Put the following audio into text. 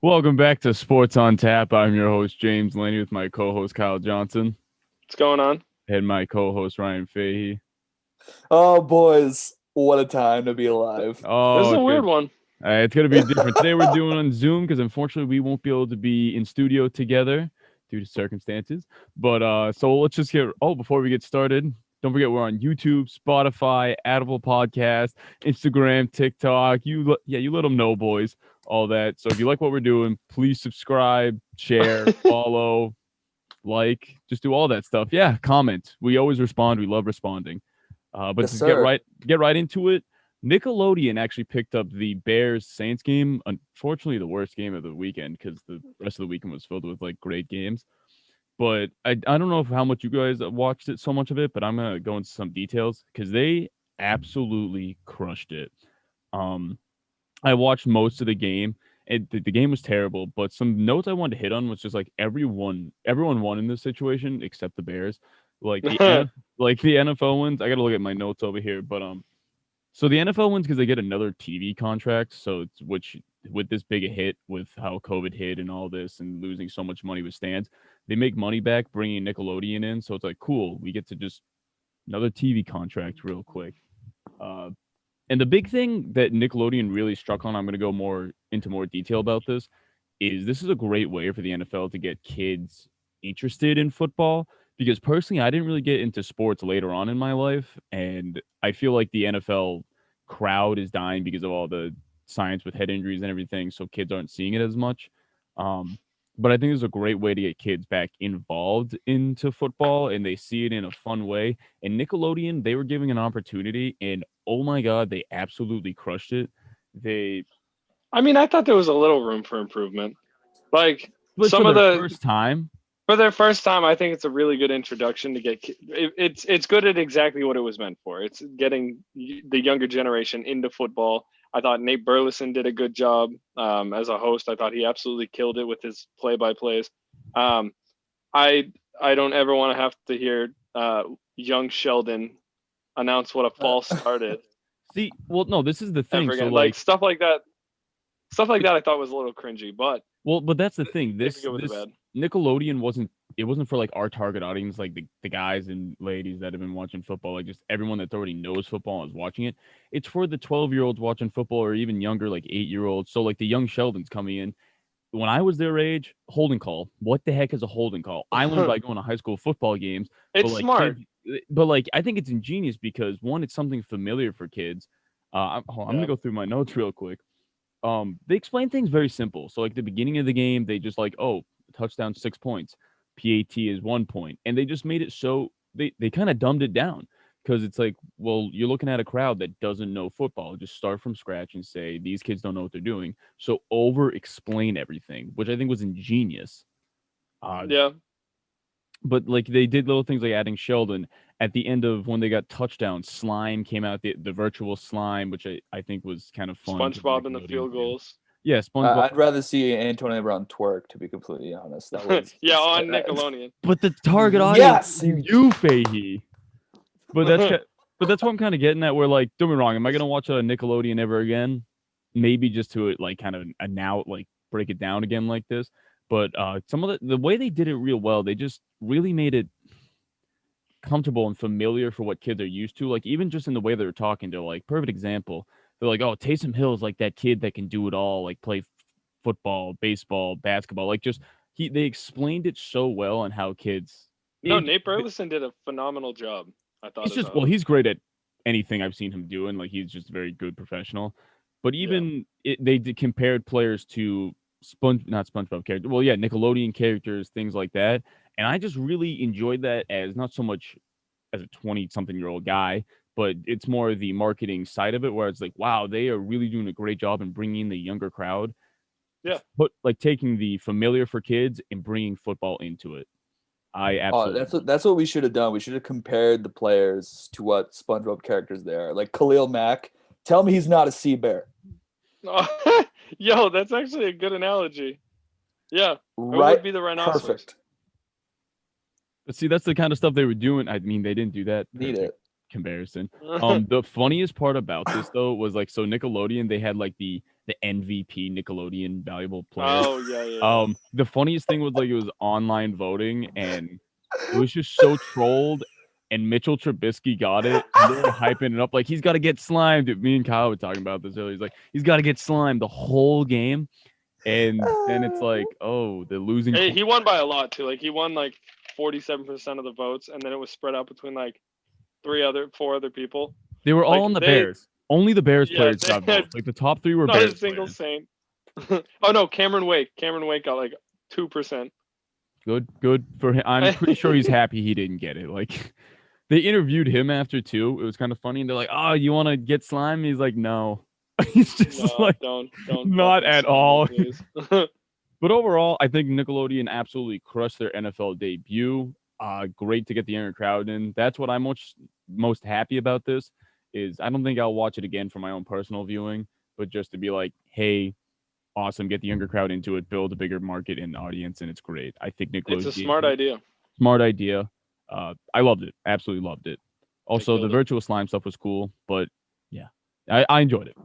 Welcome back to Sports on Tap. I'm your host, James Laney, with my co host, Kyle Johnson, What's going on? and my co host, Ryan Fahey. Oh, boys, what a time to be alive. This is Oh, a it's weird good. one. It's going to be different. Today, we're doing on Zoom because unfortunately, we won't be able to be in studio together due to circumstances. But so let's just get. Oh, before we get started, don't forget we're on YouTube, Spotify, Apple Podcast, Instagram, TikTok. You let them know, boys. All that. So if you like what we're doing, please subscribe, share, follow, just do all that stuff. Yeah, comment. We always respond. We love responding. But Yes, to sir. get right into it, Nickelodeon actually picked up the Bears Saints game. Unfortunately, the worst game of the weekend because the rest of the weekend was filled with like great games. But I don't know how much you guys watched it, so much of it, but I'm gonna go into some details because they absolutely crushed it. Um, I watched most of the game. The game was terrible, but some notes I wanted to hit on was just like everyone won in this situation except the Bears. Like like the NFL wins. I got to look at my notes over here, but so the NFL wins because they get another TV contract. So which with this big a hit with how COVID hit and all this and losing so much money with stands, they make money back bringing Nickelodeon in. So it's like cool, we get to just another TV contract real quick. Uh, and the big thing that Nickelodeon really struck on, I'm going to go more into more detail about this is a great way for the NFL to get kids interested in football because personally I didn't really get into sports later on in my life and I feel like the NFL crowd is dying because of all the science with head injuries and everything so kids aren't seeing it as much. Um, but I think it's a great way to get kids back involved into football and they see it in a fun way. And Nickelodeon, they were giving an opportunity and oh my god, they absolutely crushed it. They I mean, I thought there was a little room for improvement. Like like for some of their the first time. for their first time, I think it's a really good introduction to get. It's good at exactly what it was meant for. It's getting the younger generation into football. I thought Nate Burleson did a good job as a host. I thought he absolutely killed it with his play-by-plays. Um, I I don't ever want to have to hear young Sheldon announce what a false start is See, well, no, this is the thing. ever So again. Like like, stuff like that. Stuff like that I thought was a little cringy, but but that's the thing. they could This go with the this bad. Nickelodeon wasn't for like our target audience, like the guys and ladies that have been watching football, like just everyone that already knows football and is watching it. It's for the 12-year-olds watching football or even younger, like 8-year-olds. So like the young Sheldons coming in. When I was their age, holding call. What the heck is a holding call? I learned by going to high school football games, but It's like smart. kids, but like I think it's ingenious because one, it's something familiar for kids. I'm gonna Yeah. go through my notes real quick. They explain things very simple. So like the beginning of the game, they just like, oh, touchdown 6 points, PAT is 1 point, and they just made it so they kind of dumbed it down because it's like, well, you're looking at a crowd that doesn't know football. Just start from scratch and say these kids don't know what they're doing. So over explain everything, which I think was ingenious. Uh, Yeah. but like they did little things like adding Sheldon at the end of when they got touchdown. Slime came out, the virtual slime, which I think was kind of fun for the SpongeBob and the Nickelodeon field fans. goals. Yeah, SpongeBob. I'd rather see Antonio Brown twerk, to be completely honest. That was Yeah, on Nickelodeon. But the target audience yes. is you, Fahey. But but that's what I'm kind of getting at. Where like, don't be wrong, am I gonna watch a Nickelodeon ever again? Maybe just to like kind of now like break it down again like this. But some of the way they did it real well, they just really made it comfortable and familiar for what kids are used to. Like even just in the way they're talking, they're like perfect example. They're like, oh, Taysom Hill is like that kid that can do it all, like play football, baseball, basketball. Like just they explained it so well on how kids. No, It, Nate Burleson did a phenomenal job, I thought, it's as a just well, host. he's great at anything I've seen him doing. Like he's just a very good professional. But Yeah. even they did compared players to not SpongeBob characters. Well, yeah, Nickelodeon characters, things like that. And I just really enjoyed that as not so much as a 20-something-year-old guy, but it's more the marketing side of it where it's like, wow, they are really doing a great job in bringing in the younger crowd, Yeah. but like taking the familiar for kids and bringing football into it. I Oh, absolutely love that's what we should have done. We should have compared the players to what SpongeBob characters they are. Like Khalil Mack. Tell me he's not a sea bear. Yo, that's actually a good analogy. Yeah. It Right? would be the rhinoceros. Perfect. But see, that's the kind of stuff they were doing. I mean, they didn't do that Need perfect it. comparison. The funniest part about this though was like so Nickelodeon, they had like the the MVP Nickelodeon valuable player. Oh yeah. The funniest thing was like it was online voting and it was just so trolled. And Mitchell Trubisky got it, and they were hyping it up like he's got to get slimed. Me and Kyle were talking about this earlier. He's like, he's got to get slimed the whole game, and then it's like, oh, the losing. Hey, he won by a lot too. Like he won like 47% of the votes, and then it was spread out between like 4 other people. They were all Like, on the Bears. Only the Bears Yeah, players they got had votes. Like the top 3 were not Bears a single players. Saint. Oh no, Cameron Wake. Cameron Wake got like 2%. Good for him. I'm pretty sure he's happy he didn't get it. Like they interviewed him after too. It was kind of funny, and they're like, "Oh, you want to get slime?" He's like, "No." He's just No, like, don't not fucking at slime me, all. please. But overall, I think Nickelodeon absolutely crushed their NFL debut. Great to get the younger crowd in. That's what I'm most happy about this. Is I don't think I'll watch it again for my own personal viewing, but just to be like, hey, awesome, get the younger crowd into it, build a bigger market and audience, and it's great. I think It's a Nickelodeon smart idea. smart idea. I loved it, absolutely loved it. They Also, the killed it. virtual slime stuff was cool, but yeah, I enjoyed it.